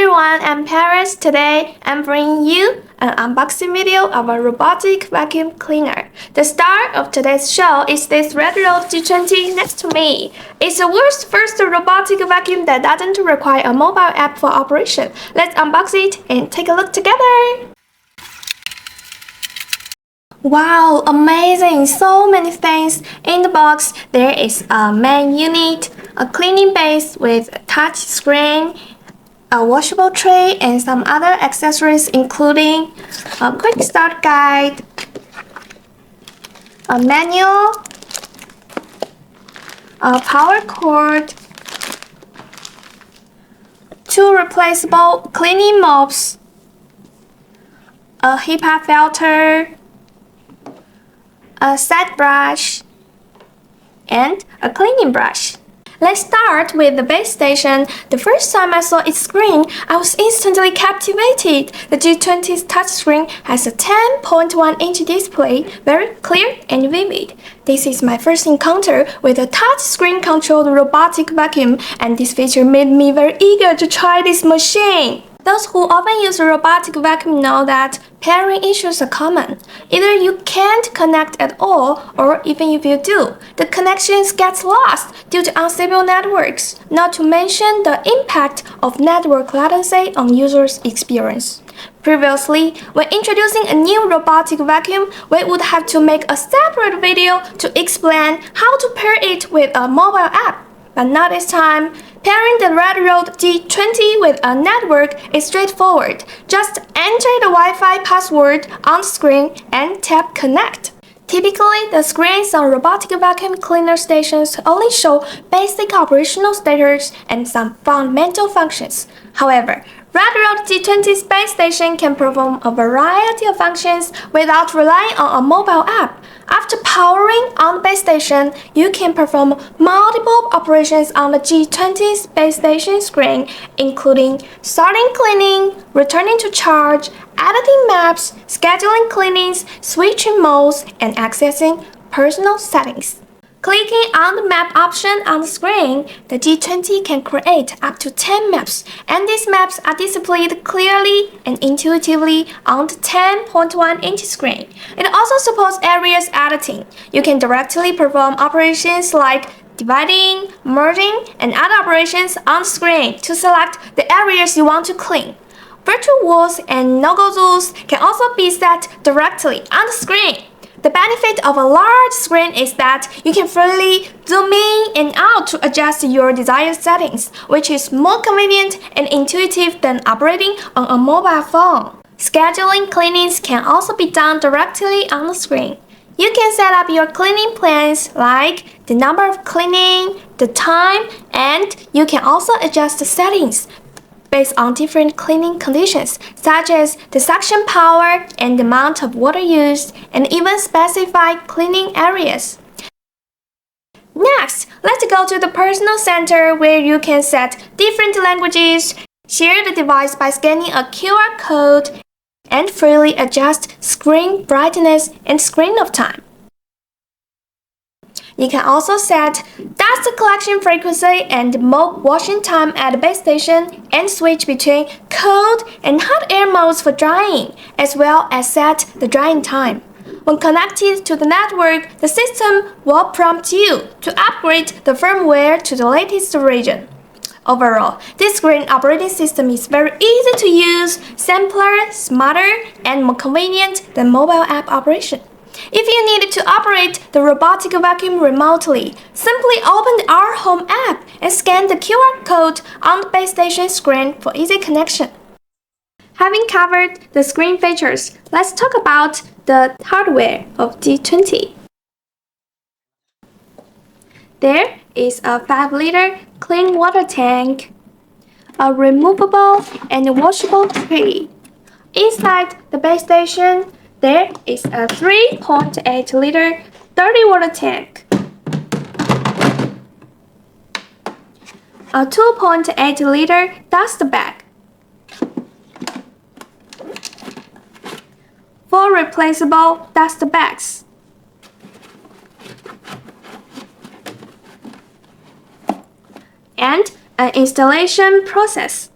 everyone, I'm Paris. Today, I'm bringing you an unboxing video of a robotic vacuum cleaner. The star of today's show is this Redroad G20 next to me. It's the world's first robotic vacuum that doesn't require a mobile app for operation. Let's unbox it and take a look together. Wow, amazing! So many things in the box. There is a main unit, a cleaning base with a touch screen, a washable tray, and some other accessories including a quick start guide, a manual, a power cord, 2 replaceable cleaning mops, a HEPA filter, a set brush, and a cleaning brush. Let's start with the base station. The first time I saw its screen, I was instantly captivated. The G20's touchscreen has a 10.1-inch display, very clear and vivid. This is my first encounter with a touchscreen controlled robotic vacuum, and this feature made me very eager to try this machine. Those who often use a robotic vacuum know that pairing issues are common. Either you can't connect at all, or even if you do, the connections get lost due to unstable networks, not to mention the impact of network latency on users' experience. Previously, when introducing a new robotic vacuum, we would have to make a separate video to explain how to pair it with a mobile app. But not this time. Pairing the Redroad G20 with a network is straightforward. Just enter the Wi-Fi password on screen and tap Connect. Typically, the screens on robotic vacuum cleaner stations only show basic operational status and some fundamental functions. However, Redroad G20's base station can perform a variety of functions without relying on a mobile app. After powering on the base station, you can perform multiple operations on the G20's base station screen, including starting cleaning, returning to charge, editing maps, scheduling cleanings, switching modes, and accessing personal settings. Clicking on the map option on the screen, the G20 can create up to 10 maps, and these maps are displayed clearly and intuitively on the 10.1-inch screen. It also supports areas editing. You can directly perform operations like dividing, merging, and other operations on screen to select the areas you want to clean. Virtual walls and no-go zones can also be set directly on the screen. The benefit of a large screen is that you can freely zoom in and out to adjust your desired settings, which is more convenient and intuitive than operating on a mobile phone. Scheduling cleanings can also be done directly on the screen. You can set up your cleaning plans like the number of cleaning, the time, and you can also adjust the settings based on different cleaning conditions, such as the suction power and the amount of water used, and even specify cleaning areas. Next, let's go to the personal center where you can set different languages, share the device by scanning a QR code, and freely adjust screen brightness and screen of time. You can also set dust collection frequency and mop washing time at the base station and switch between cold and hot air modes for drying, as well as set the drying time. When connected to the network, the system will prompt you to upgrade the firmware to the latest version. Overall, this screen operating system is very easy to use, simpler, smarter, and more convenient than mobile app operation. If you needed to operate the robotic vacuum remotely, simply open the Our Home app and scan the QR code on the base station screen for easy connection. Having covered the screen features, let's talk about the hardware of G20. There is a 5-liter clean water tank, a removable and washable tray. Inside the base station, there is a 3.8-liter dirty water tank, a 2.8-liter dust bag, 4 replaceable dust bags, and an installation process.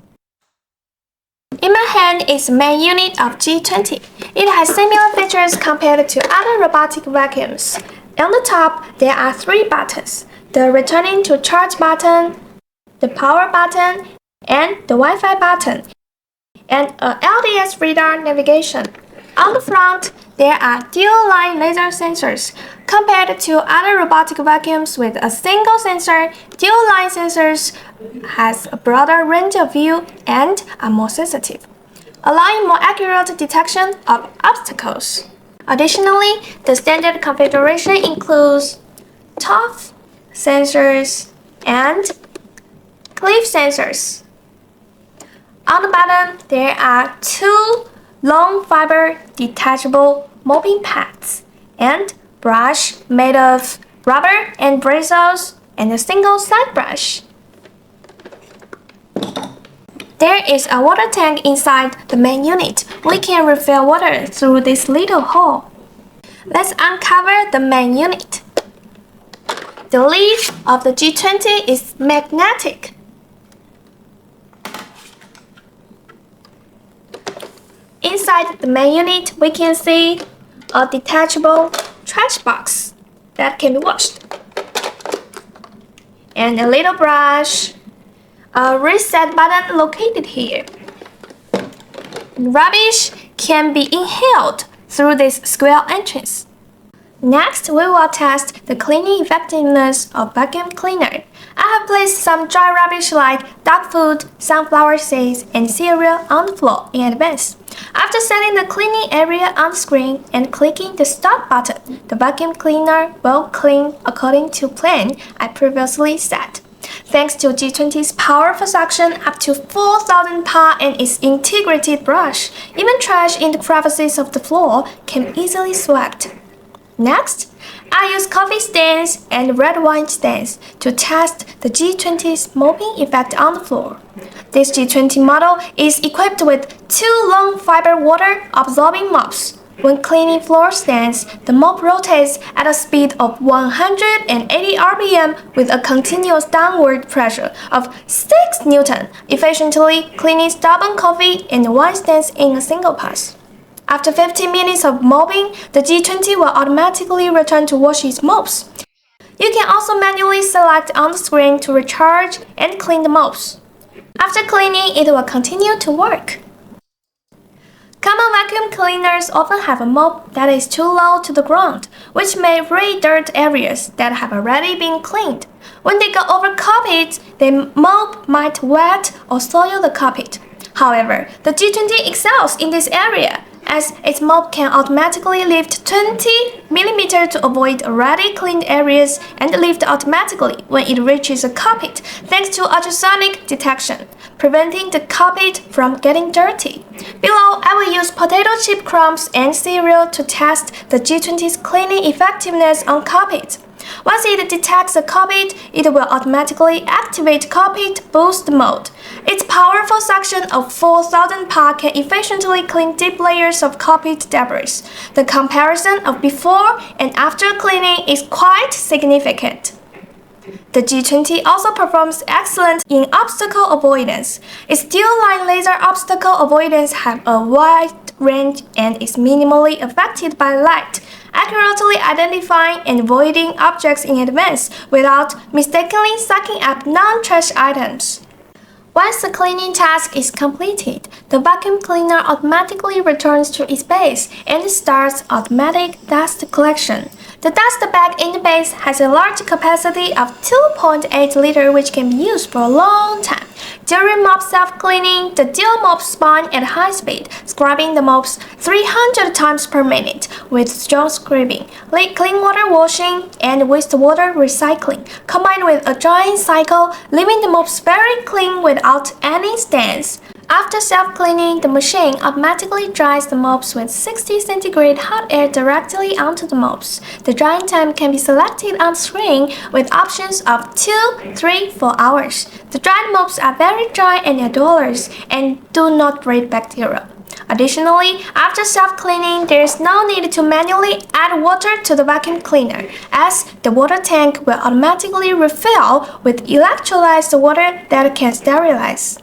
In my hand is the main unit of G20. It has similar features compared to other robotic vacuums. On the top, there are 3 buttons: the returning to charge button, the power button, and the Wi-Fi button, and a LDS radar navigation. On the front, there are dual-line laser sensors. Compared to other robotic vacuums with a single sensor, dual-line sensors has a broader range of view and are more sensitive, allowing more accurate detection of obstacles. Additionally, the standard configuration includes TOF sensors and cliff sensors. On the bottom, there are 2 long fiber detachable mopping pads and brush made of rubber and bristles and a single side brush. There is a water tank inside the main unit. We can refill water through this little hole. Let's uncover the main unit. The lid of the G20 is magnetic. Inside the main unit, we can see a detachable trash box that can be washed, and a little brush, a reset button located here. Rubbish can be inhaled through this square entrance. Next, we will test the cleaning effectiveness of vacuum cleaner. I have placed some dry rubbish like dog food, sunflower seeds, and cereal on the floor in advance. After setting the cleaning area on the screen and clicking the start button, the vacuum cleaner will clean according to plan I previously set. Thanks to G20's powerful suction up to 4,000 Pa and its integrated brush, even trash in the crevices of the floor can be easily swept. Next, I use coffee stains and red wine stains to test the G20's mopping effect on the floor. This G20 model is equipped with 2 long fiber water absorbing mops. When cleaning floor stains, the mop rotates at a speed of 180 RPM with a continuous downward pressure of 6 Newton, efficiently cleaning stubborn coffee and wine stains in a single pass. After 15 minutes of mopping, the G20 will automatically return to wash its mops. You can also manually select on the screen to recharge and clean the mops. After cleaning, it will continue to work. Common vacuum cleaners often have a mop that is too low to the ground, which may raid dirt areas that have already been cleaned. When they go over carpet, the mop might wet or soil the carpet. However, the G20 excels in this area, as its mop can automatically lift 20 mm to avoid already cleaned areas and lift automatically when it reaches a carpet thanks to ultrasonic detection, preventing the carpet from getting dirty. Below, I will use potato chip crumbs and cereal to test the G20's cleaning effectiveness on carpet. Once it detects a carpet, it will automatically activate carpet boost mode. Its powerful suction of 4,000 Pa can efficiently clean deep layers of carpet debris. The comparison of before and after cleaning is quite significant. The G20 also performs excellent in obstacle avoidance. Its dual-line laser obstacle avoidance has a wide range and is minimally affected by light, accurately identifying and avoiding objects in advance without mistakenly sucking up non-trash items. Once the cleaning task is completed, the vacuum cleaner automatically returns to its base and starts automatic dust collection. The dust bag in the base has a large capacity of 2.8 liters, which can be used for a long time. During mop self-cleaning, the dual mop spun at high speed, scrubbing the mops 300 times per minute with strong scrubbing, clean water washing, and wastewater recycling, combined with a drying cycle, leaving the mops very clean without any stains. After self-cleaning, the machine automatically dries the mops with 60 centigrade hot air directly onto the mops. The drying time can be selected on screen with options of 2, 3, 4 hours. The dried mops are very dry and odorless and do not breed bacteria. Additionally, after self-cleaning, there is no need to manually add water to the vacuum cleaner, as the water tank will automatically refill with electrolyzed water that can sterilize.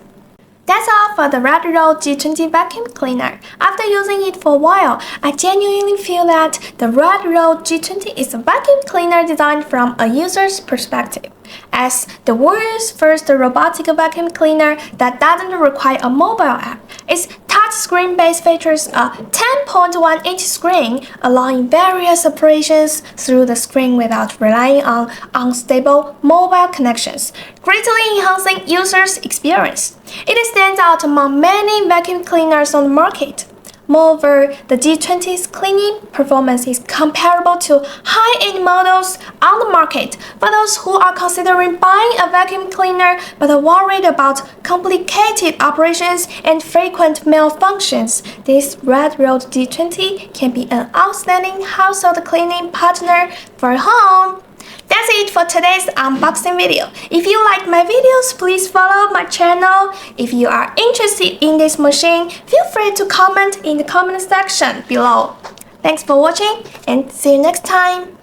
That's all for the Redroad G20 vacuum cleaner. After using it for a while, I genuinely feel that the Redroad G20 is a vacuum cleaner designed from a user's perspective. As the world's first robotic vacuum cleaner that doesn't require a mobile app, its touchscreen-based features a 10.1-inch screen, allowing various operations through the screen without relying on unstable mobile connections, greatly enhancing users' experience. It stands out among many vacuum cleaners on the market. Moreover, the G20's cleaning performance is comparable to high-end models on the market. For those who are considering buying a vacuum cleaner but are worried about complicated operations and frequent malfunctions, this Redroad G20 can be an outstanding household cleaning partner for home. That's it for today's unboxing video. If you like my videos, please follow my channel. If you are interested in this machine, feel free to comment in the comment section below. Thanks for watching and see you next time.